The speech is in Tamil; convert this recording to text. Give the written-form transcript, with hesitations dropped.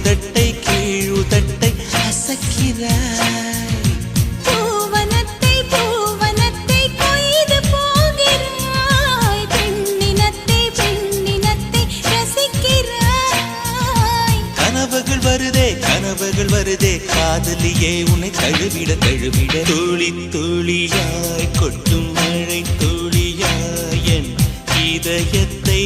மேலுதட்டை கீழுதட்டை அசக்கிறாய். கனவுகள் வருதே காதலியே உன்னை தழுவிட தழுவிட துளி துளியாய் கொட்டும் மழை துளியாய் என் இதயத்தை